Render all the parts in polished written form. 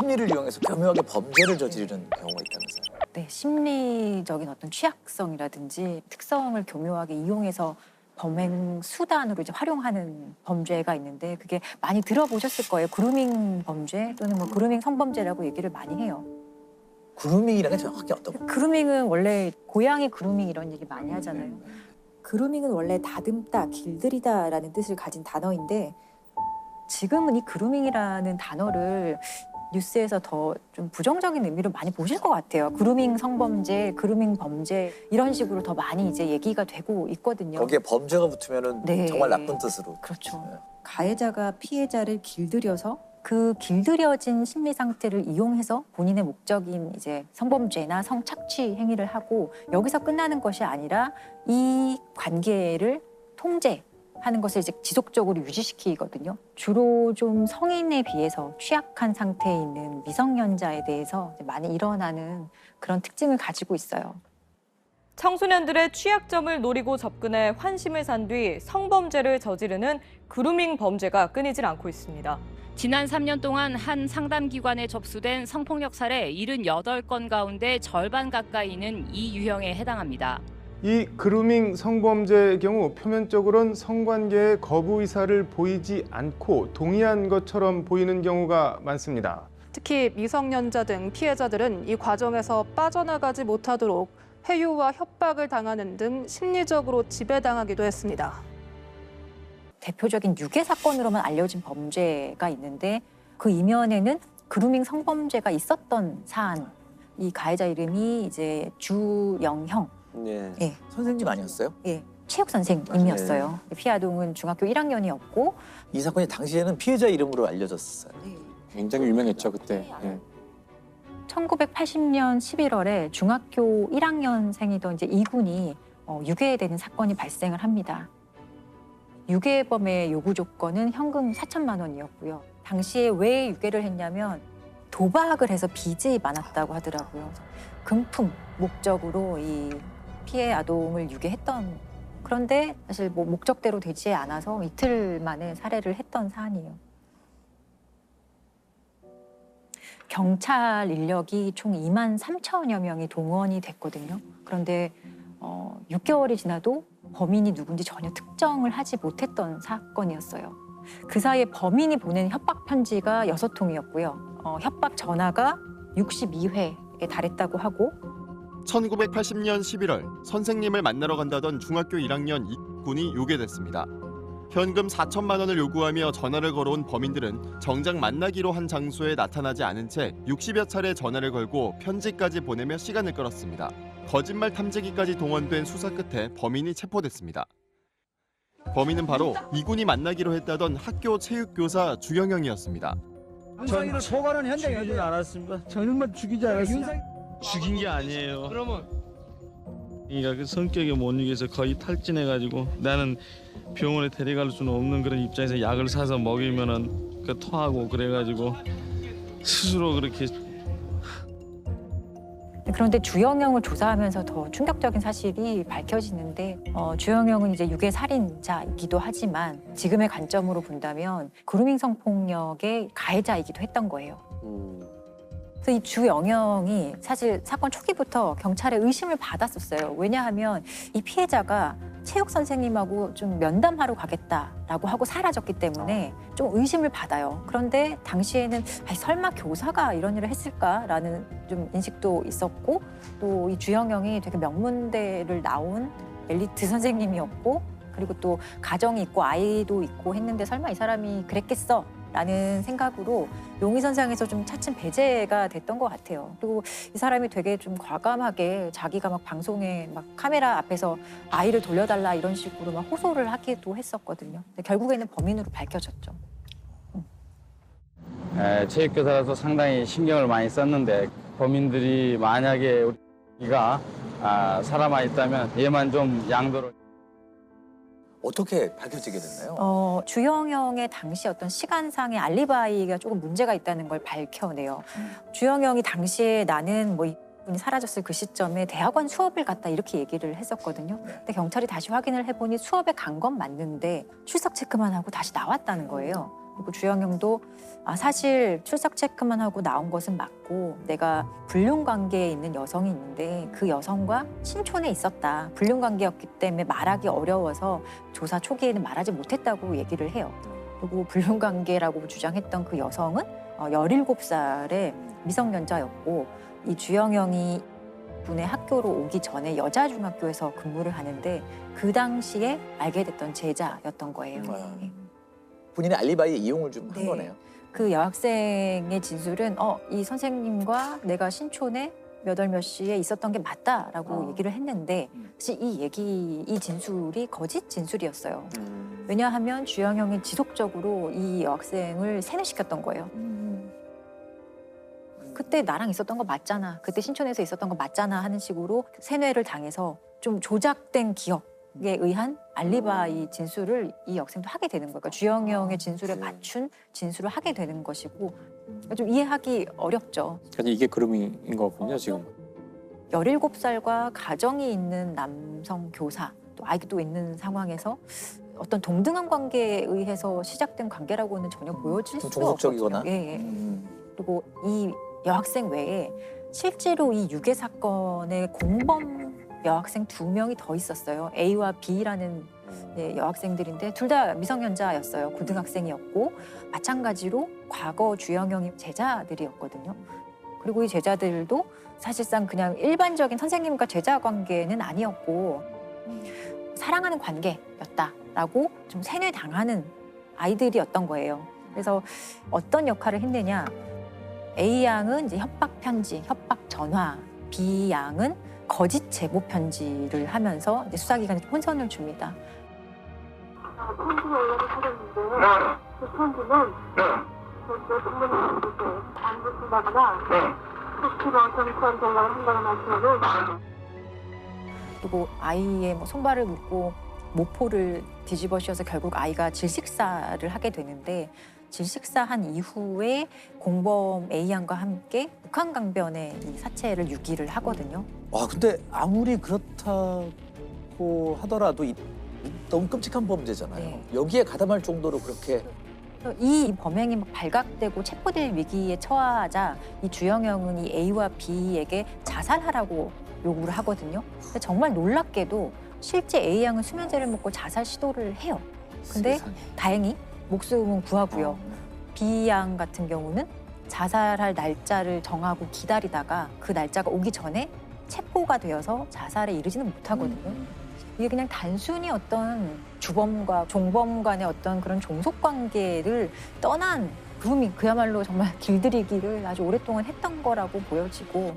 심리를 이용해서 교묘하게 범죄를 저지르는 경우가 있다면서요. 네, 심리적인 어떤 취약성이라든지 특성을 교묘하게 이용해서 범행 수단으로 이제 활용하는 범죄가 있는데 그게 많이 들어보셨을 거예요. 그루밍 범죄 또는 뭐 그루밍 성범죄라고 얘기를 많이 해요. 그루밍이라는 게 정확히 어떤 거? 그루밍은 원래 고양이 그루밍 이런 얘기 많이 하잖아요. 그루밍은 원래 다듬다, 길들이다라는 뜻을 가진 단어인데 지금은 이 그루밍이라는 단어를 뉴스에서 더 좀 부정적인 의미로 많이 보실 것 같아요. 그루밍 성범죄, 그루밍 범죄 이런 식으로 더 많이 이제 얘기가 되고 있거든요. 거기에 범죄가 붙으면은 네. 정말 나쁜 뜻으로. 그렇죠. 네. 가해자가 피해자를 길들여서 그 길들여진 심리 상태를 이용해서 본인의 목적인 이제 성범죄나 성착취 행위를 하고 여기서 끝나는 것이 아니라 이 관계를 통제하는 것을 이제 지속적으로 유지시키거든요. 주로 좀 성인에 비해서 취약한 상태에 있는 미성년자에 대해서 이제 많이 일어나는 그런 특징을 가지고 있어요. 청소년들의 취약점을 노리고 접근해 환심을 산 뒤 성범죄를 저지르는 그루밍 범죄가 끊이질 않고 있습니다. 지난 3년 동안 한 상담기관에 접수된 성폭력 사례 78건 가운데 절반 가까이는 이 유형에 해당합니다. 이 그루밍 성범죄의 경우 표면적으로는 성관계의 거부 의사를 보이지 않고 동의한 것처럼 보이는 경우가 많습니다. 특히 미성년자 등 피해자들은 이 과정에서 빠져나가지 못하도록 회유와 협박을 당하는 등 심리적으로 지배당하기도 했습니다. 대표적인 유괴 사건으로만 알려진 범죄가 있는데 그 이면에는 그루밍 성범죄가 있었던 사안. 이 가해자 이름이 이제 주영형. 네. 예. 선생님 아니었어요? 예. 체육 선생님이었어요. 피해 아동은 중학교 1학년이었고 이 사건이 당시에는 피해자 이름으로 알려졌어요. 굉장히 유명했죠 그때. 예. 1980년 11월에 중학교 1학년생이던 이제 이군이 유괴되는 사건이 발생을 합니다. 유괴범의 요구 조건은 현금 4천만 원이었고요. 당시에 왜 유괴를 했냐면 도박을 해서 빚이 많았다고 하더라고요. 금품 목적으로 이 피해 아동을 유괴했던, 그런데 사실 뭐 목적대로 되지 않아서 이틀 만에 살해를 했던 사안이에요. 경찰 인력이 총 2만 3천여 명이 동원이 됐거든요. 그런데 6개월이 지나도 범인이 누군지 전혀 특정을 하지 못했던 사건이었어요. 그 사이에 범인이 보낸 협박 편지가 6통이었고요. 협박 전화가 62회에 달했다고 하고 1980년 11월 선생님을 만나러 간다던 중학교 1학년 이군이 유괴됐습니다. 현금 4천만 원을 요구하며 전화를 걸어온 범인들은 정작 만나기로 한 장소에 나타나지 않은 채 60여 차례 전화를 걸고 편지까지 보내며 시간을 끌었습니다. 거짓말 탐지기까지 동원된 수사 끝에 범인이 체포됐습니다. 범인은 바로 이군이 만나기로 했다던 학교 체육교사 주영형이었습니다. 윤상이를 소관은 현장에 죽이진 않았습니다. 저는 죽이지 않았습니다. 죽인 게 아니에요. 그러면 그러니까 그 성격에 못 이겨서 거의 탈진해가지고 나는 병원에 데려갈 수는 없는 그런 입장에서 약을 사서 먹이면은 그 토하고 그래가지고 스스로 그렇게. 그런데 주영형을 조사하면서 더 충격적인 사실이 밝혀지는데 주영형은 이제 유괴 살인자이기도 하지만 지금의 관점으로 본다면 그루밍 성폭력의 가해자이기도 했던 거예요. 그래서 이 주영형이 사실 사건 초기부터 경찰의 의심을 받았었어요. 왜냐하면 이 피해자가 체육 선생님하고 좀 면담하러 가겠다라고 하고 사라졌기 때문에 좀 의심을 받아요. 그런데 당시에는 설마 교사가 이런 일을 했을까라는 좀 인식도 있었고 또 이 주영형이 되게 명문대를 나온 엘리트 선생님이었고 그리고 또 가정이 있고 아이도 있고 했는데 설마 이 사람이 그랬겠어? 라는 생각으로 용의선상에서 좀 차츰 배제가 됐던 것 같아요. 그리고 이 사람이 되게 좀 과감하게 자기가 막 방송에 막 카메라 앞에서 아이를 돌려달라 이런 식으로 막 호소를 하기도 했었거든요. 근데 결국에는 범인으로 밝혀졌죠. 체육교사라서 상당히 신경을 많이 썼는데 범인들이 만약에 우리가 살아만 있다면 얘만 좀 양도를. 어떻게 밝혀지게 됐나요? 주영형의 당시 어떤 시간상의 알리바이가 조금 문제가 있다는 걸 밝혀내요. 주영형이 당시에 나는 뭐 이분이 사라졌을 그 시점에 대학원 수업을 갔다 이렇게 얘기를 했었거든요. 근데 경찰이 다시 확인을 해보니 수업에 간 건 맞는데 출석 체크만 하고 다시 나왔다는 거예요. 그리고 주영영도 사실 출석 체크만 하고 나온 것은 맞고 내가 불륜 관계에 있는 여성이 있는데 그 여성과 신촌에 있었다. 불륜 관계였기 때문에 말하기 어려워서 조사 초기에는 말하지 못했다고 얘기를 해요. 그리고 불륜 관계라고 주장했던 그 여성은 17살의 미성년자였고 이 주영영이 분의 학교로 오기 전에 여자 중학교에서 근무를 하는데 그 당시에 알게 됐던 제자였던 거예요. 본인의 알리바이에 이용을 좀 한 네. 거네요. 그 여학생의 진술은 이 선생님과 내가 신촌에 몇 월 몇 시에 있었던 게 맞다라고 얘기를 했는데 사실 이 진술이 거짓 진술이었어요. 왜냐하면 주영영이 지속적으로 이 여학생을 세뇌시켰던 거예요. 그때 나랑 있었던 거 맞잖아. 그때 신촌에서 있었던 거 맞잖아 하는 식으로 세뇌를 당해서 좀 조작된 기억에 의한 알리바이 진술을 이 여학생도 하게 되는 거예요. 그러니까 주영영의 진술에 맞춘 진술을 하게 되는 것이고 좀 이해하기 어렵죠. 그러니까 이게 그루밍인 거군요, 지금. 17살과 가정이 있는 남성 교사, 또 아이도 있는 상황에서 어떤 동등한 관계에 의해서 시작된 관계라고는 전혀 보여질 좀 수가 없거든요. 종속적이거나. 예. 그리고 이 여학생 외에 실제로 이 유괴 사건의 공범 여학생 2명이 더 있었어요. A와 B라는 여학생들인데 둘 다 미성년자였어요. 고등학생이었고 마찬가지로 과거 주영영이 제자들이었거든요. 그리고 이 제자들도 사실상 그냥 일반적인 선생님과 제자 관계는 아니었고 사랑하는 관계였다라고 좀 세뇌당하는 아이들이었던 거예요. 그래서 어떤 역할을 했느냐? A 양은 이제 협박 편지, 협박 전화, B 양은 거짓 제보 편지를 하면서 이제 수사기관에 혼선을 줍니다. 편지를 연락을 하셨는데 그 편지는 저 부모님께서 안 보신다거나 혹시나 경찰 전화를 한다거나 하시면은 그리고 아이의 손발을 묶고 모포를 뒤집어 씌워서 결국 아이가 질식사를 하게 되는데 질식사한 이후에 공범 A 양과 함께 북한강변에 이 사체를 유기를 하거든요. 와 근데 아무리 그렇다고 하더라도 너무 끔찍한 범죄잖아요. 네. 여기에 가담할 정도로 그렇게 이 범행이 막 발각되고 체포될 위기에 처하자 이 주영영은 이 A와 B에게 자살하라고 요구를 하거든요. 근데 정말 놀랍게도 실제 A 양은 수면제를 먹고 자살 시도를 해요. 근데 세상에. 다행히 목숨은 구하고요. B 양 같은 경우는 자살할 날짜를 정하고 기다리다가 그 날짜가 오기 전에 체포가 되어서 자살에 이르지는 못하거든요. 이게 그냥 단순히 어떤 주범과 종범 간의 어떤 그런 종속 관계를 떠난 그루밍, 그야말로 정말 길들이기를 아주 오랫동안 했던 거라고 보여지고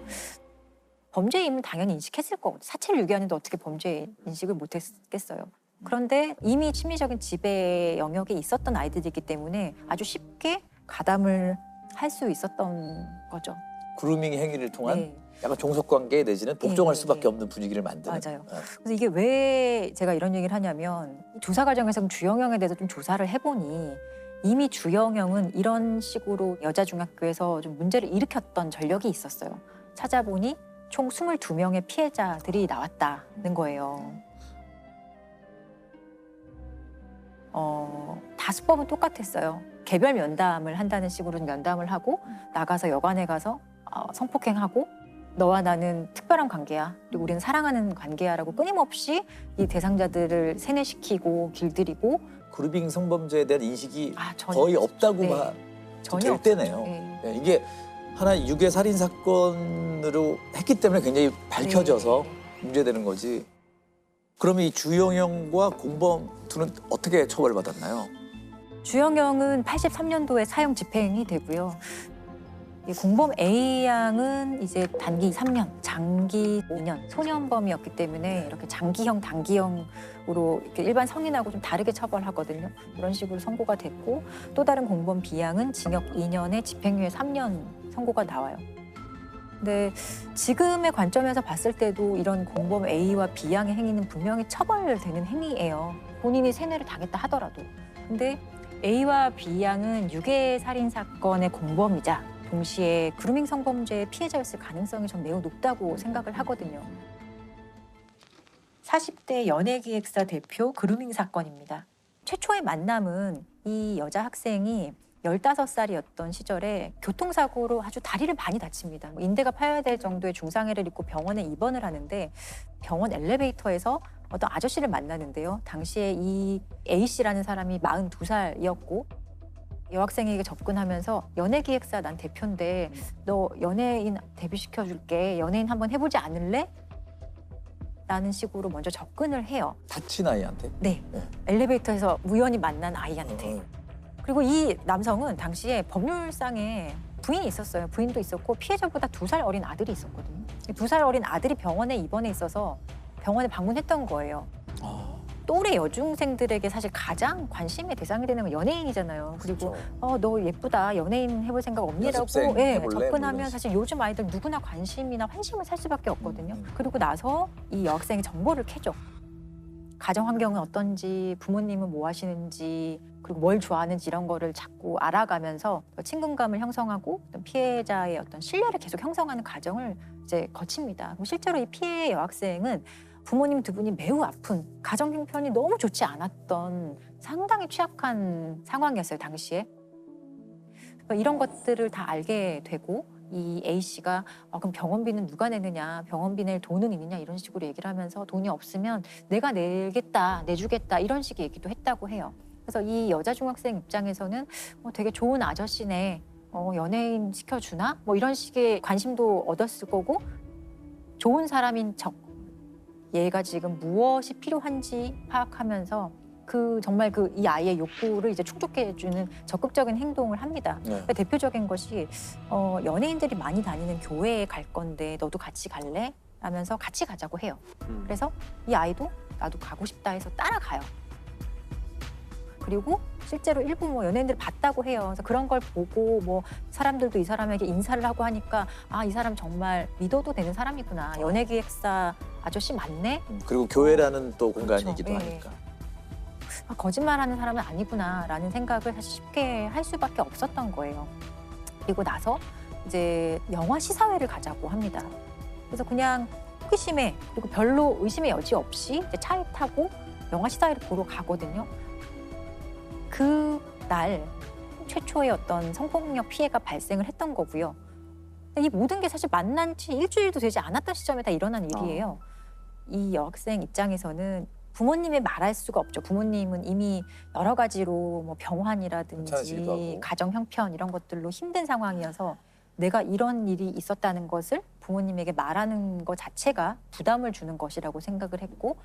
범죄임은 당연히 인식했을 거고 사체를 유기하는데 어떻게 범죄 인식을 못했겠어요. 그런데 이미 심리적인 지배 영역에 있었던 아이들이기 때문에 아주 쉽게 가담을 할 수 있었던 거죠. 그루밍 행위를 통한 네. 약간 종속관계 내지는 복종할 네, 수밖에 네. 없는 분위기를 만드는. 맞아요. 그래서 이게 왜 제가 이런 얘기를 하냐면 조사 과정에서 주영영에 대해서 좀 조사를 해보니 이미 주영영은 이런 식으로 여자 중학교에서 좀 문제를 일으켰던 전력이 있었어요. 찾아보니 총 22명의 피해자들이 나왔다는 거예요. 다수법은 똑같았어요. 개별 면담을 한다는 식으로 면담을 하고 나가서 여관에 가서 성폭행하고 너와 나는 특별한 관계야. 그리고 우리는 사랑하는 관계야라고 끊임없이 이 대상자들을 세뇌시키고 길들이고 그루밍 성범죄에 대한 인식이 전혀 거의 없다고 네. 봐 전혀 될 없었죠. 때네요. 네. 네, 이게 하나의 유괴 살인 사건으로 했기 때문에 굉장히 밝혀져서 문제되는 거지. 그러면 이 주영영과 공범 둘은 어떻게 처벌받았나요? 주영영은 83년도에 사형 집행이 되고요. 이 공범 A 양은 이제 단기 3년, 장기 5년, 소년범이었기 때문에 이렇게 장기형, 단기형으로 이렇게 일반 성인하고 좀 다르게 처벌하거든요. 그런 식으로 선고가 됐고 또 다른 공범 B 양은 징역 2년에 집행유예 3년 선고가 나와요. 근데 지금의 관점에서 봤을 때도 이런 공범 A와 B 양의 행위는 분명히 처벌되는 행위예요. 본인이 세뇌를 당했다 하더라도. 근데 A와 B 양은 유괴 살인 사건의 공범이자 동시에 그루밍 성범죄의 피해자였을 가능성이 전 매우 높다고 생각을 하거든요. 40대 연예기획사 대표 그루밍 사건입니다. 최초의 만남은 이 여자 학생이 15살이었던 시절에 교통사고로 아주 다리를 많이 다칩니다. 인대가 파여야 될 정도의 중상해를 입고 병원에 입원을 하는데 병원 엘리베이터에서 어떤 아저씨를 만나는데요. 당시에 이 A씨라는 사람이 42살이었고 여학생에게 접근하면서 연예기획사 난 대표인데 너 연예인 데뷔시켜줄게. 연예인 한번 해보지 않을래? 라는 식으로 먼저 접근을 해요. 다친 아이한테? 네. 엘리베이터에서 우연히 만난 아이한테. 그리고 이 남성은 당시에 법률상에 부인이 있었어요. 부인도 있었고 피해자보다 2살 어린 아들이 있었거든요. 2살 어린 아들이 병원에 입원해 있어서 병원에 방문했던 거예요. 또래 여중생들에게 사실 가장 관심의 대상이 되는 건 연예인이잖아요. 그리고 너 예쁘다. 연예인 해볼 생각 없니라고 접근하면 사실 요즘 아이들 누구나 관심이나 환심을 살 수밖에 없거든요. 그리고 나서 이 여학생이 정보를 캐죠. 가정 환경은 어떤지, 부모님은 뭐 하시는지, 그리고 뭘 좋아하는지 이런 거를 자꾸 알아가면서 친근감을 형성하고 피해자의 어떤 신뢰를 계속 형성하는 과정을 이제 거칩니다. 실제로 이 피해 여학생은 부모님 두 분이 매우 아픈 가정 형편이 너무 좋지 않았던 상당히 취약한 상황이었어요, 당시에. 이런 것들을 다 알게 되고 이 A씨가 그럼 병원비는 누가 내느냐, 병원비 낼 돈은 있느냐 이런 식으로 얘기를 하면서 돈이 없으면 내가 내겠다, 내주겠다 이런 식의 얘기도 했다고 해요. 그래서 이 여자 중학생 입장에서는 되게 좋은 아저씨네, 연예인 시켜주나? 뭐 이런 식의 관심도 얻었을 거고 좋은 사람인 척 얘가 지금 무엇이 필요한지 파악하면서 정말 이 아이의 욕구를 이제 충족해주는 적극적인 행동을 합니다. 그러니까 대표적인 것이 연예인들이 많이 다니는 교회에 갈 건데 너도 같이 갈래? 하면서 같이 가자고 해요. 그래서 이 아이도 나도 가고 싶다 해서 따라가요. 그리고 실제로 일부 연예인들이 봤다고 해요. 그래서 그런 걸 보고 사람들도 이 사람에게 인사를 하고 하니까 이 사람 정말 믿어도 되는 사람이구나. 연예기획사 아저씨 맞네. 그리고 교회라는 또 공간이기도 그렇죠. 하니까. 거짓말하는 사람은 아니구나라는 생각을 사실 쉽게 할 수밖에 없었던 거예요. 그리고 나서 이제 영화 시사회를 가자고 합니다. 그래서 그냥 호기심에 그리고 별로 의심의 여지 없이 이제 차에 타고 영화 시사회를 보러 가거든요. 그날 최초의 어떤 성폭력 피해가 발생을 했던 거고요. 이 모든 게 사실 만난 지 일주일도 되지 않았던 시점에 다 일어난 일이에요. 이 여학생 입장에서는 부모님의 말할 수가 없죠. 부모님은 이미 여러 가지로 병환이라든지 가정 형편 이런 것들로 힘든 상황이어서 내가 이런 일이 있었다는 것을 부모님에게 말하는 것 자체가 부담을 주는 것이라고 생각을 했고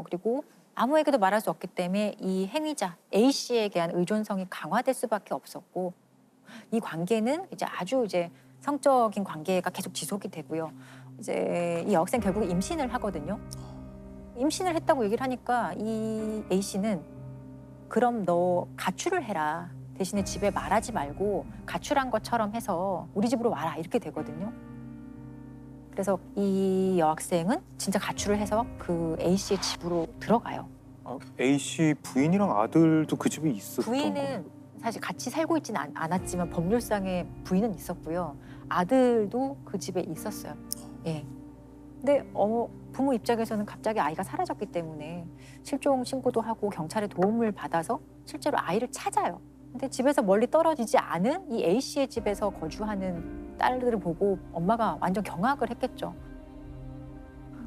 그리고 아무에게도 말할 수 없기 때문에 이 행위자 A씨에 대한 의존성이 강화될 수밖에 없었고 이 관계는 아주 성적인 관계가 계속 지속이 되고요. 이제 이 여학생 결국 임신을 하거든요. 임신을 했다고 얘기를 하니까 이 A씨는 그럼 너 가출을 해라. 대신에 집에 말하지 말고 가출한 것처럼 해서 우리 집으로 와라. 이렇게 되거든요. 그래서 이 여학생은 진짜 가출을 해서 그 A씨의 집으로 들어가요. A씨 부인이랑 아들도 그 집에 있었던 부인은 사실 같이 살고 있지는 않았지만 법률상의 부인은 있었고요. 아들도 그 집에 있었어요. 예. 근데 부모 입장에서는 갑자기 아이가 사라졌기 때문에 실종 신고도 하고 경찰의 도움을 받아서 실제로 아이를 찾아요. 근데 집에서 멀리 떨어지지 않은 이 A씨의 집에서 거주하는 딸들을 보고 엄마가 완전 경악을 했겠죠.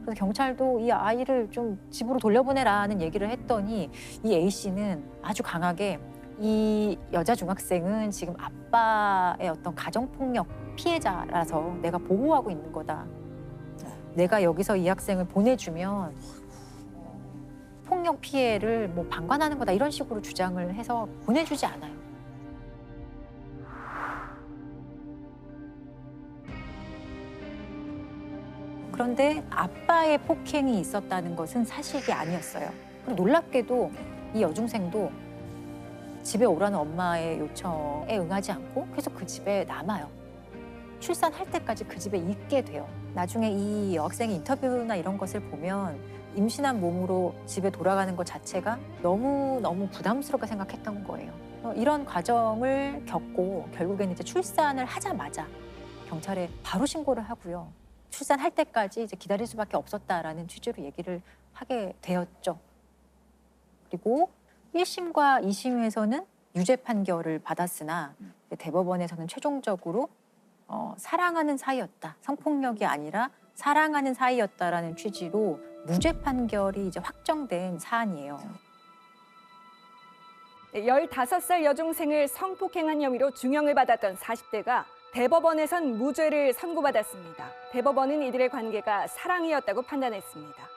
그래서 경찰도 이 아이를 좀 집으로 돌려보내라는 얘기를 했더니 이 A씨는 아주 강하게 이 여자 중학생은 지금 아빠의 어떤 가정폭력 피해자라서 내가 보호하고 있는 거다. 내가 여기서 이 학생을 보내주면 폭력 피해를 방관하는 거다 이런 식으로 주장을 해서 보내주지 않아요. 그런데 아빠의 폭행이 있었다는 것은 사실이 아니었어요. 그리고 놀랍게도 이 여중생도 집에 오라는 엄마의 요청에 응하지 않고 계속 그 집에 남아요. 출산할 때까지 그 집에 있게 돼요. 나중에 이 여학생의 인터뷰나 이런 것을 보면 임신한 몸으로 집에 돌아가는 것 자체가 너무너무 부담스럽게 생각했던 거예요. 이런 과정을 겪고 결국에는 이제 출산을 하자마자 경찰에 바로 신고를 하고요. 출산할 때까지 이제 기다릴 수밖에 없었다라는 취지로 얘기를 하게 되었죠. 그리고 1심과 2심에서는 유죄 판결을 받았으나 대법원에서는 최종적으로 사랑하는 사이였다. 성폭력이 아니라 사랑하는 사이였다라는 취지로 무죄 판결이 이제 확정된 사안이에요. 15살 여중생을 성폭행한 혐의로 중형을 받았던 40대가 대법원에선 무죄를 선고받았습니다. 대법원은 이들의 관계가 사랑이었다고 판단했습니다.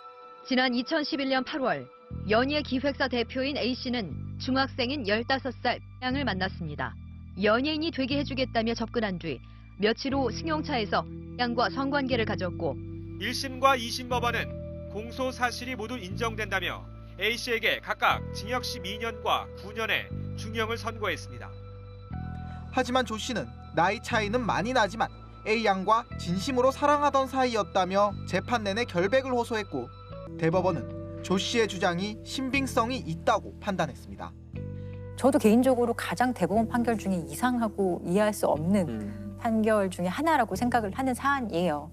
지난 2011년 8월 연예 기획사 대표인 A씨는 중학생인 15살 B양을 만났습니다. 연예인이 되게 해주겠다며 접근한 뒤 며칠 후 승용차에서 B양과 성관계를 가졌고 1심과 2심 법원은 공소 사실이 모두 인정된다며 A씨에게 각각 징역 12년과 9년의 중형을 선고했습니다. 하지만 조 씨는 나이 차이는 많이 나지만 A양과 진심으로 사랑하던 사이였다며 재판 내내 결백을 호소했고 대법원은 조 씨의 주장이 신빙성이 있다고 판단했습니다. 저도 개인적으로 가장 대법원 판결 중에 이상하고 이해할 수 없는 판결 중에 하나라고 생각을 하는 사안이에요.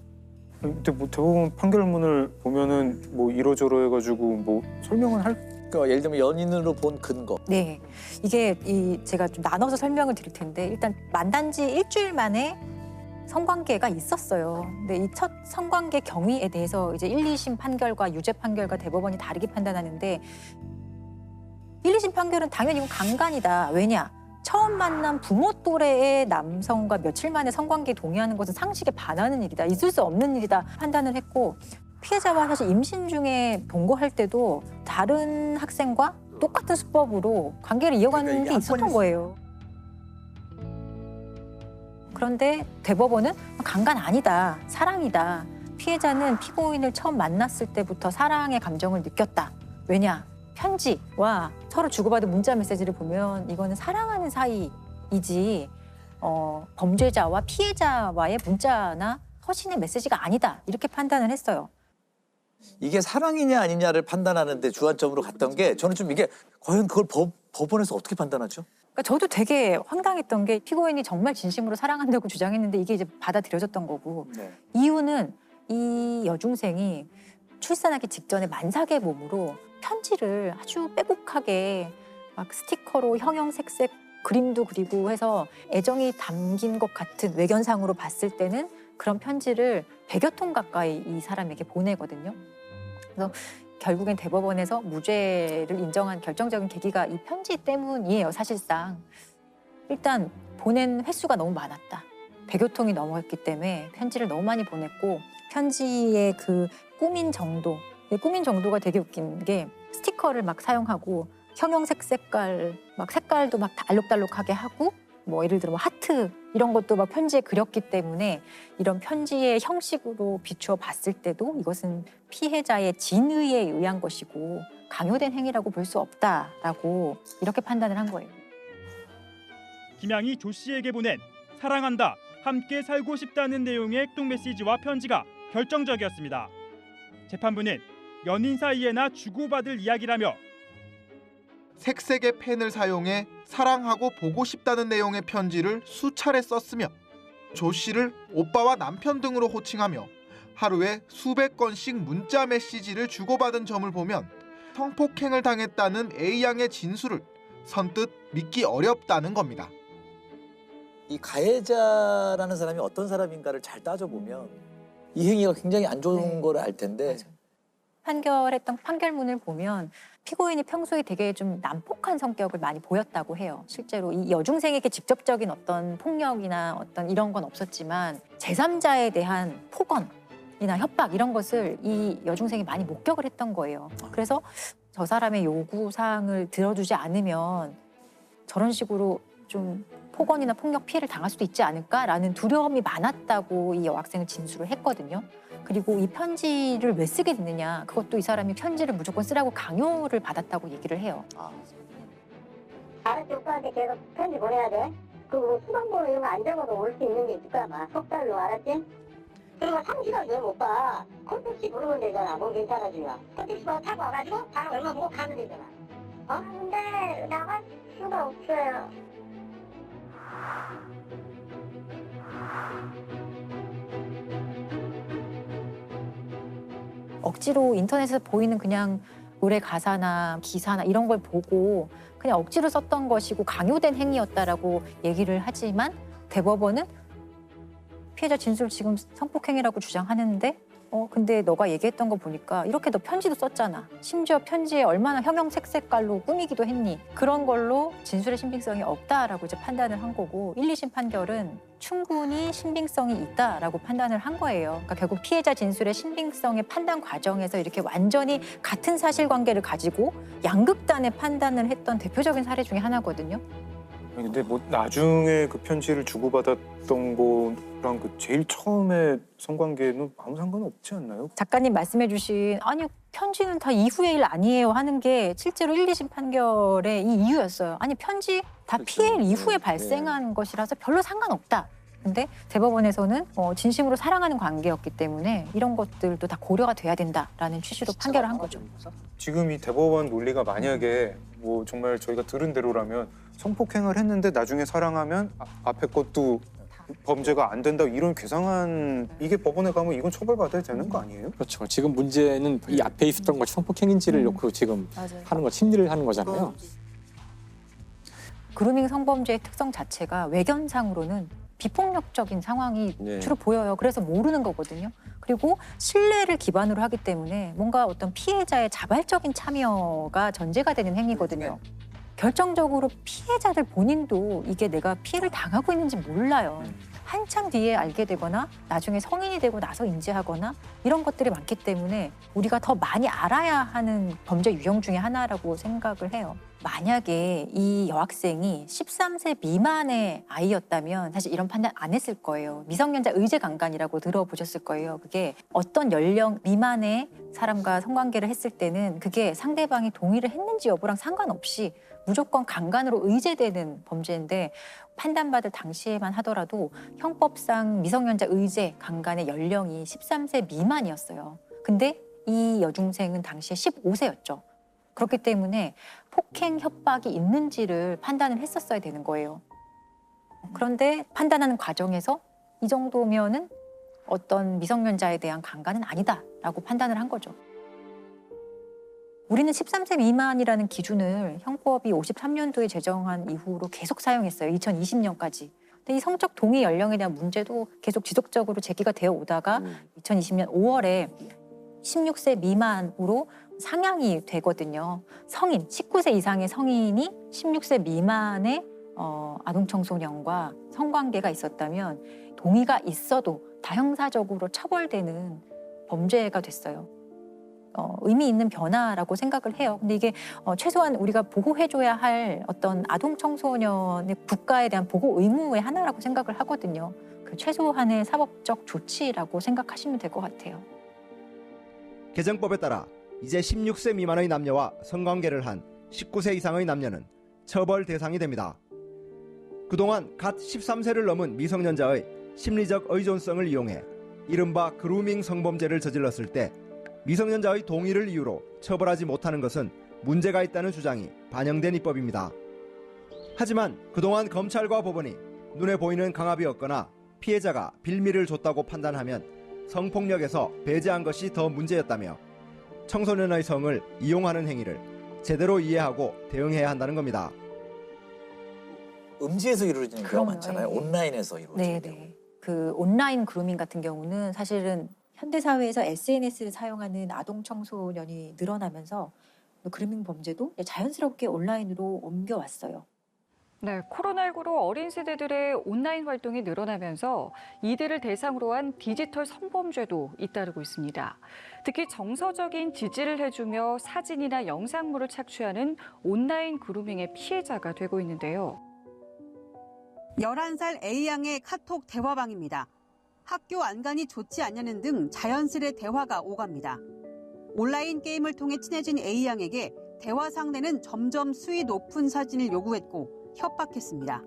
근데 뭐 대법원 판결문을 보면은 뭐 이러저러 해가지고 뭐 설명을 할. 그러니까 예를 들면 연인으로 본 근거. 네, 이게 제가 좀 나눠서 설명을 드릴 텐데 일단 만난 지 일주일 만에 성관계가 있었어요. 근데 이 첫 성관계 경위에 대해서 이제 1, 2심 판결과 유죄 판결과 대법원이 다르게 판단하는데 1, 2심 판결은 당연히 이건 강간이다. 왜냐? 처음 만난 부모 또래의 남성과 며칠 만에 성관계에 동의하는 것은 상식에 반하는 일이다. 있을 수 없는 일이다. 판단을 했고 피해자와 사실 임신 중에 동거할 때도 다른 학생과 똑같은 수법으로 관계를 이어가는 게 있었던 거예요. 그런데 대법원은 강간 아니다. 사랑이다. 피해자는 피고인을 처음 만났을 때부터 사랑의 감정을 느꼈다. 왜냐? 편지와 서로 주고받은 문자 메시지를 보면 이거는 사랑하는 사이이지 범죄자와 피해자와의 문자나 서신의 메시지가 아니다. 이렇게 판단을 했어요. 이게 사랑이냐 아니냐를 판단하는데 주안점으로 갔던 게 저는 좀 이게 과연 그걸 법원에서 어떻게 판단하죠? 그러니까 저도 되게 황당했던 게 피고인이 정말 진심으로 사랑한다고 주장했는데 이게 이제 받아들여졌던 거고 이유는 이 여중생이 출산하기 직전에 만삭의 몸으로 편지를 아주 빼곡하게 막 스티커로 형형색색 그림도 그리고 해서 애정이 담긴 것 같은 외견상으로 봤을 때는 그런 편지를 100여 통 가까이 이 사람에게 보내거든요. 그래서 결국엔 대법원에서 무죄를 인정한 결정적인 계기가 이 편지 때문이에요, 사실상. 일단 보낸 횟수가 너무 많았다. 100여 통이 넘었기 때문에 편지를 너무 많이 보냈고 편지의 그 꾸민 정도가 되게 웃긴 게 스티커를 막 사용하고 형형색 색깔, 막 색깔도 막 알록달록하게 하고 뭐 예를 들어 뭐 하트 이런 것도 막 편지에 그렸기 때문에 이런 편지의 형식으로 비추어 봤을 때도 이것은 피해자의 진의에 의한 것이고 강요된 행위라고 볼 수 없다라고 이렇게 판단을 한 거예요. 김양이 조 씨에게 보낸 사랑한다, 함께 살고 싶다는 내용의 액동 메시지와 편지가 결정적이었습니다. 재판부는 연인 사이에나 주고받을 이야기라며 색색의 펜을 사용해 사랑하고 보고 싶다는 내용의 편지를 수차례 썼으며 조 씨를 오빠와 남편 등으로 호칭하며 하루에 수백 건씩 문자 메시지를 주고받은 점을 보면 성폭행을 당했다는 A양의 진술을 선뜻 믿기 어렵다는 겁니다. 이 가해자라는 사람이 어떤 사람인가를 잘 따져보면 이 행위가 굉장히 안 좋은 걸 알 텐데 판결했던 판결문을 보면 피고인이 평소에 되게 좀 난폭한 성격을 많이 보였다고 해요. 실제로 이 여중생에게 직접적인 어떤 폭력이나 어떤 이런 건 없었지만 제3자에 대한 폭언이나 협박 이런 것을 이 여중생이 많이 목격을 했던 거예요. 그래서 저 사람의 요구사항을 들어주지 않으면 저런 식으로 좀 폭언이나 폭력 피해를 당할 수도 있지 않을까라는 두려움이 많았다고 이 여학생은 진술을 했거든요. 그리고 이 편지를 왜 쓰게 됐느냐, 그것도 이 사람이 편지를 무조건 쓰라고 강요를 받았다고 얘기를 해요. 알았지, 오빠한테 계속 편지 보내야 돼. 그리고 수강번호 이런 거 안 적어도 올 수 있는 게 있을 거야, 아마. 석 달로, 알았지? 그리고 3시간 되면 오빠 콜택시 부르면 되잖아. 뭐 괜찮아지면. 콜택시 타고 와가지고 바로 얼마 보고 가면 되잖아. 근데 나갈 수가 없어요. 억지로 인터넷에서 보이는 그냥 노래 가사나 기사나 이런 걸 보고 그냥 억지로 썼던 것이고 강요된 행위였다라고 얘기를 하지만 대법원은 피해자 진술 지금 성폭행이라고 주장하는데 근데 너가 얘기했던 거 보니까 이렇게 너 편지도 썼잖아. 심지어 편지에 얼마나 형형색색깔로 꾸미기도 했니. 그런 걸로 진술의 신빙성이 없다라고 이제 판단을 한 거고 1, 2심 판결은 충분히 신빙성이 있다라고 판단을 한 거예요. 그러니까 결국 피해자 진술의 신빙성의 판단 과정에서 이렇게 완전히 같은 사실관계를 가지고 양극단의 판단을 했던 대표적인 사례 중에 하나거든요. 근데 뭐 나중에 그 편지를 주고받았던 거랑 그 제일 처음에 성관계는 아무 상관 없지 않나요? 작가님 말씀해 주신 아니 편지는 다 이후의 일 아니에요 하는 게 실제로 1, 2심 판결의 이 이유였어요. 아니 편지 다 피해 이후에 발생한 것이라서 별로 상관없다. 근데 대법원에서는 진심으로 사랑하는 관계였기 때문에 이런 것들도 다 고려가 돼야 된다라는 취지로 판결을 한 거죠. 지금 이 대법원 논리가 만약에 뭐 정말 저희가 들은 대로라면 성폭행을 했는데 나중에 사랑하면 앞에 것도 범죄가 안 된다 이런 괴상한 이게 법원에 가면 이건 처벌받아야 되는 거 아니에요? 그렇죠. 지금 문제는 이 앞에 있었던 것이 성폭행인지를 놓고 지금 맞아요. 하는 거 심리를 하는 거잖아요. 그루밍 성범죄의 특성 자체가 외견상으로는 비폭력적인 상황이 주로 보여요. 그래서 모르는 거거든요. 그리고 신뢰를 기반으로 하기 때문에 뭔가 어떤 피해자의 자발적인 참여가 전제가 되는 행위거든요. 결정적으로 피해자들 본인도 이게 내가 피해를 당하고 있는지 몰라요. 한참 뒤에 알게 되거나 나중에 성인이 되고 나서 인지하거나 이런 것들이 많기 때문에 우리가 더 많이 알아야 하는 범죄 유형 중에 하나라고 생각을 해요. 만약에 이 여학생이 13세 미만의 아이였다면 사실 이런 판단 안 했을 거예요. 미성년자 의제 강간이라고 들어보셨을 거예요. 그게 어떤 연령 미만의 사람과 성관계를 했을 때는 그게 상대방이 동의를 했는지 여부랑 상관없이 무조건 강간으로 의제되는 범죄인데 판단받을 당시에만 하더라도 형법상 미성년자 의제 강간의 연령이 13세 미만이었어요. 근데 이 여중생은 당시에 15세였죠. 그렇기 때문에 폭행 협박이 있는지를 판단을 했었어야 되는 거예요. 그런데 판단하는 과정에서 이 정도면은 어떤 미성년자에 대한 강간은 아니다라고 판단을 한 거죠. 우리는 13세 미만이라는 기준을 형법이 53년도에 제정한 이후로 계속 사용했어요. 2020년까지. 근데 이 성적 동의 연령에 대한 문제도 계속 지속적으로 제기가 되어 오다가 2020년 5월에 16세 미만으로 상향이 되거든요. 성인, 19세 이상의 성인이 16세 미만의 아동청소년과 성관계가 있었다면 동의가 있어도 다형사적으로 처벌되는 범죄가 됐어요. 의미 있는 변화라고 생각을 해요. 근데 이게 최소한 우리가 보호해줘야 할 어떤 아동청소년의 국가에 대한 보호 의무의 하나라고 생각을 하거든요. 그 최소한의 사법적 조치라고 생각하시면 될 것 같아요. 개정법에 따라 이제 16세 미만의 남녀와 성관계를 한 19세 이상의 남녀는 처벌 대상이 됩니다. 그동안 갓 13세를 넘은 미성년자의 심리적 의존성을 이용해 이른바 그루밍 성범죄를 저질렀을 때 미성년자의 동의를 이유로 처벌하지 못하는 것은 문제가 있다는 주장이 반영된 입법입니다. 하지만 그동안 검찰과 법원이 눈에 보이는 강압이었거나 피해자가 빌미를 줬다고 판단하면 성폭력에서 배제한 것이 더 문제였다며 청소년의 성을 이용하는 행위를 제대로 이해하고 대응해야 한다는 겁니다. 음지에서 이루어지는 경우가 많잖아요. 온라인에서 이루어지는 경우. 그 온라인 그루밍 같은 경우는 사실은 현대 사회에서 SNS를 사용하는 아동 청소년이 늘어나면서 그루밍 범죄도 자연스럽게 온라인으로 옮겨왔어요. 네, 코로나19로 어린 세대들의 온라인 활동이 늘어나면서 이들을 대상으로 한 디지털 성범죄도 잇따르고 있습니다. 특히 정서적인 지지를 해주며 사진이나 영상물을 착취하는 온라인 그루밍의 피해자가 되고 있는데요. 11살 A양의 카톡 대화방입니다. 학교 안간이 좋지 않냐는 등 자연스레 대화가 오갑니다. 온라인 게임을 통해 친해진 A양에게 대화 상대는 점점 수위 높은 사진을 요구했고 협박했습니다.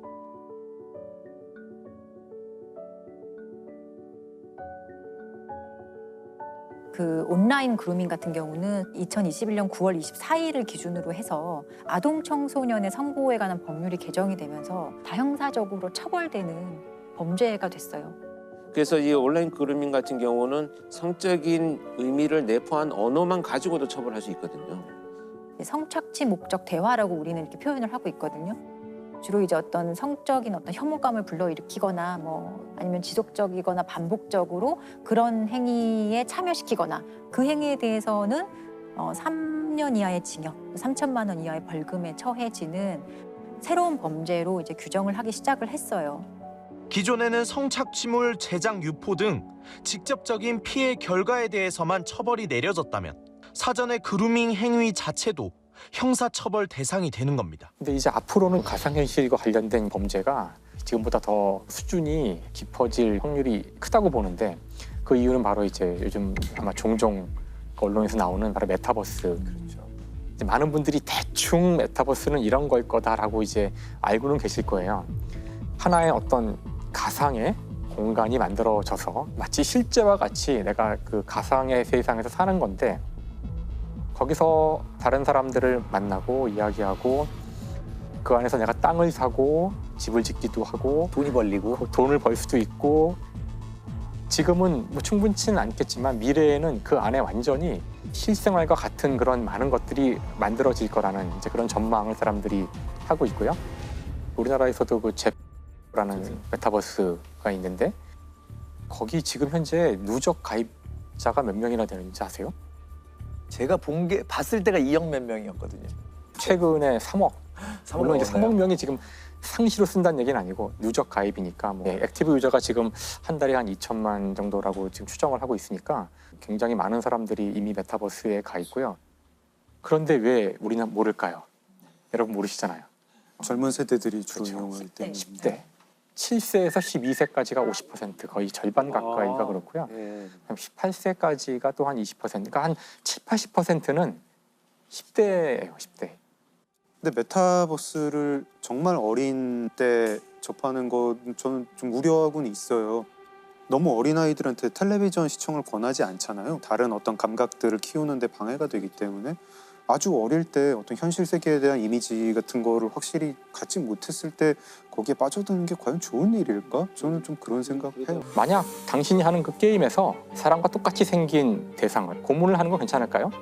그 온라인 그루밍 같은 경우는 2021년 9월 24일을 기준으로 해서 아동 청소년의 성보호에 관한 법률이 개정이 되면서 다형사적으로 처벌되는 범죄가 됐어요. 그래서 이 온라인 그루밍 같은 경우는 성적인 의미를 내포한 언어만 가지고도 처벌할 수 있거든요. 성착취 목적 대화라고 우리는 이렇게 표현을 하고 있거든요. 주로 이제 어떤 성적인 어떤 혐오감을 불러일으키거나 뭐 아니면 지속적이거나 반복적으로 그런 행위에 참여시키거나 그 행위에 대해서는 3년 이하의 징역, 3천만 원 이하의 벌금에 처해지는 새로운 범죄로 이제 규정을 하기 시작을 했어요. 기존에는 성착취물, 제작, 유포 등 직접적인 피해 결과에 대해서만 처벌이 내려졌다면 사전의 그루밍 행위 자체도 형사처벌 대상이 되는 겁니다. 근데 이제 앞으로는 가상현실과 관련된 범죄가 지금보다 더 수준이 깊어질 확률이 크다고 보는데 그 이유는 바로 이제 요즘 아마 종종 언론에서 나오는 바로 메타버스. 그렇죠. 이제 많은 분들이 대충 메타버스는 이런 걸 거다라고 이제 알고는 계실 거예요. 하나의 어떤 가상의 공간이 만들어져서 마치 실제와 같이 내가 그 가상의 세상에서 사는 건데 거기서 다른 사람들을 만나고 이야기하고 그 안에서 내가 땅을 사고 집을 짓기도 하고 돈이 벌리고 돈을 벌 수도 있고 지금은 뭐 충분치는 않겠지만 미래에는 그 안에 완전히 실생활과 같은 그런 많은 것들이 만들어질 거라는 이제 그런 전망을 사람들이 하고 있고요. 우리나라에서도 그 잽라는 메타버스가 있는데 거기 지금 현재 누적 가입자가 몇 명이나 되는지 아세요? 제가 봤을 때가 2억 몇 명이었거든요. 최근에 3억. 물론 이제 넘었네요. 3억 명이 지금 상시로 쓴다는 얘기는 아니고 누적 가입이니까 뭐 액티브 유저가 지금 한 달에 한 2천만 정도라고 지금 추정을 하고 있으니까 굉장히 많은 사람들이 이미 메타버스에 가 있고요. 그런데 왜 우리는 모를까요? 여러분 모르시잖아요. 젊은 세대들이 주로 그렇죠. 이용하기 때문에. 10대. 7세에서 12세까지가 50%, 거의 절반 가까이가 그렇고요. 예. 18세까지가 또 한 20%, 그러니까 한 7, 80%는 10대예요, 10대. 근데 메타버스를 정말 어린 때 접하는 건 저는 좀 우려하고는 있어요. 너무 어린아이들한테 텔레비전 시청을 권하지 않잖아요. 다른 어떤 감각들을 키우는 데 방해가 되기 때문에 아주 어릴 때 어떤 현실 세계에 대한 이미지 같은 거를 확실히 갖지 못했을 때 거기에 빠져드는 게 과연 좋은 일일까? 저는 좀 그런 생각해요. 만약 당신이 하는 그 게임에서 사람과 똑같이 생긴 대상을 고문을 하는 건 괜찮을까요?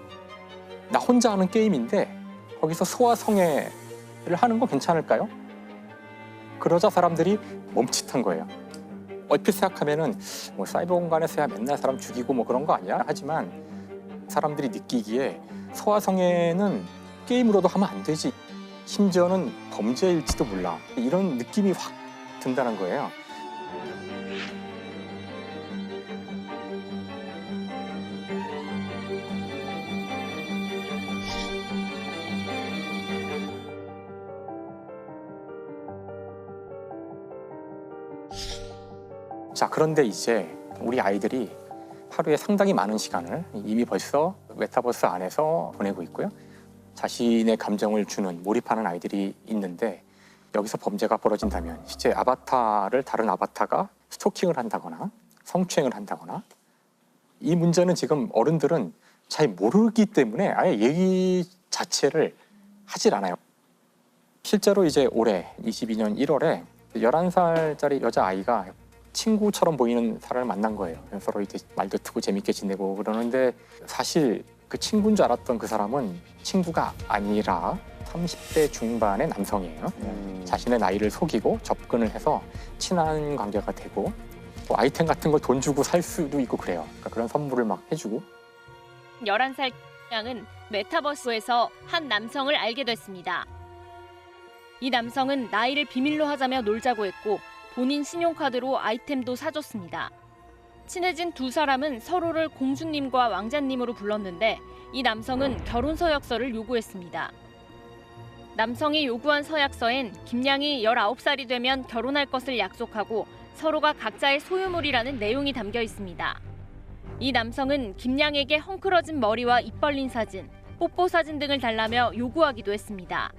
나 혼자 하는 게임인데 거기서 소아성애를 하는 건 괜찮을까요? 그러자 사람들이 멈칫한 거예요. 얼핏 생각하면은 뭐 사이버 공간에서야 맨날 사람 죽이고 뭐 그런 거 아니야? 하지만 사람들이 느끼기에 소아성애는 게임으로도 하면 안 되지. 심지어는 범죄일지도 몰라. 이런 느낌이 확 든다는 거예요. 자, 그런데 이제 우리 아이들이 하루에 상당히 많은 시간을 이미 벌써 메타버스 안에서 보내고 있고요. 자신의 감정을 주는, 몰입하는 아이들이 있는데 여기서 범죄가 벌어진다면 실제 아바타를 다른 아바타가 스토킹을 한다거나 성추행을 한다거나 이 문제는 지금 어른들은 잘 모르기 때문에 아예 얘기 자체를 하질 않아요. 실제로 이제 올해 22년 1월에 11살짜리 여자아이가 친구처럼 보이는 사람을 만난 거예요. 서로 이제 말도 트고 재밌게 지내고 그러는데 사실 그 친구인 줄 알았던 그 사람은 친구가 아니라 30대 중반의 남성이에요. 자신의 나이를 속이고 접근을 해서 친한 관계가 되고 뭐 아이템 같은 걸 돈 주고 살 수도 있고 그래요. 그러니까 그런 선물을 막 해주고 11살 양은 메타버스에서 한 남성을 알게 됐습니다. 이 남성은 나이를 비밀로 하자며 놀자고 했고 본인 신용카드로 아이템도 사줬습니다. 친해진 두 사람은 서로를 공주님과 왕자님으로 불렀는데 이 남성은 결혼 서약서를 요구했습니다. 남성이 요구한 서약서엔 김양이 19살이 되면 결혼할 것을 약속하고 서로가 각자의 소유물이라는 내용이 담겨 있습니다. 이 남성은 김양에게 헝클어진 머리와 입 벌린 사진, 뽀뽀 사진 등을 달라며 요구하기도 했습니다.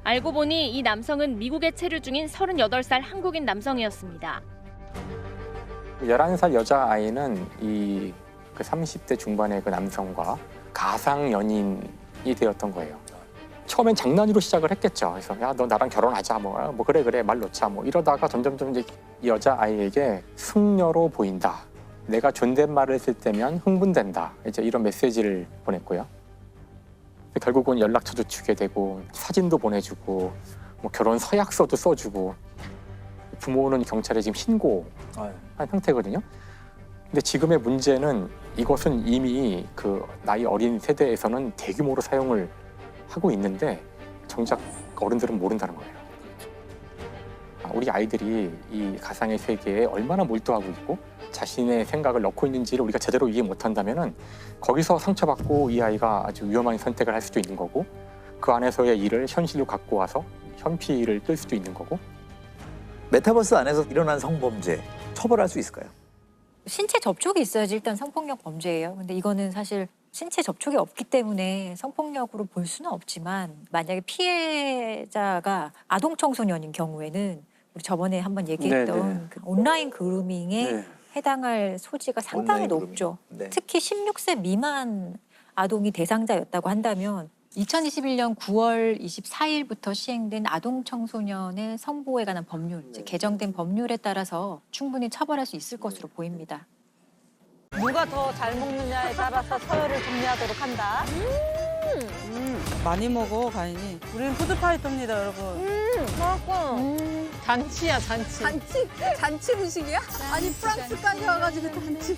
알고 보니 이 남성은 미국에 체류 중인 38살 한국인 남성이었습니다. 11살 여자아이는 이 그 30대 중반의 그 남성과 가상 연인이 되었던 거예요. 처음엔 장난으로 시작을 했겠죠. 그래서 야, 너 나랑 결혼하자, 뭐 그래 말 놓자, 뭐 이러다가 점점 이제 여자 아이에게 숙녀로 보인다. 내가 존댓말을 쓸 때면 흥분된다. 이제 이런 메시지를 보냈고요. 결국은 연락처도 주게 되고 사진도 보내주고 뭐 결혼 서약서도 써주고 부모는 경찰에 지금 신고한 상태거든요. 근데 지금의 문제는 이것은 이미 그 나이 어린 세대에서는 대규모로 사용을 하고 있는데 정작 어른들은 모른다는 거예요. 우리 아이들이 이 가상의 세계에 얼마나 몰두하고 있고 자신의 생각을 넣고 있는지를 우리가 제대로 이해 못한다면은 거기서 상처받고 이 아이가 아주 위험한 선택을 할 수도 있는 거고 그 안에서의 일을 현실로 갖고 와서 현피를 뜰 수도 있는 거고. 메타버스 안에서 일어난 성범죄 처벌할 수 있을까요? 신체 접촉이 있어야지 일단 성폭력 범죄예요. 근데 이거는 사실 신체 접촉이 없기 때문에 성폭력으로 볼 수는 없지만 만약에 피해자가 아동 청소년인 경우에는 우리 저번에 한번 얘기했던 그 온라인 그루밍에 해당할 소지가 상당히 높죠. 특히 16세 미만 아동이 대상자였다고 한다면 2021년 9월 24일부터 시행된 아동 청소년의 성보호에 관한 법률, 이제 개정된 법률에 따라서 충분히 처벌할 수 있을 것으로 보입니다. 누가 더 잘 먹느냐에 따라서 서열을 정리하도록 한다. 많이 먹어, 가인이. 우리는 푸드파이터입니다, 여러분. 잔치야, 잔치. 잔치 음식이야? 아니 프랑스까지 와가지고 잔치.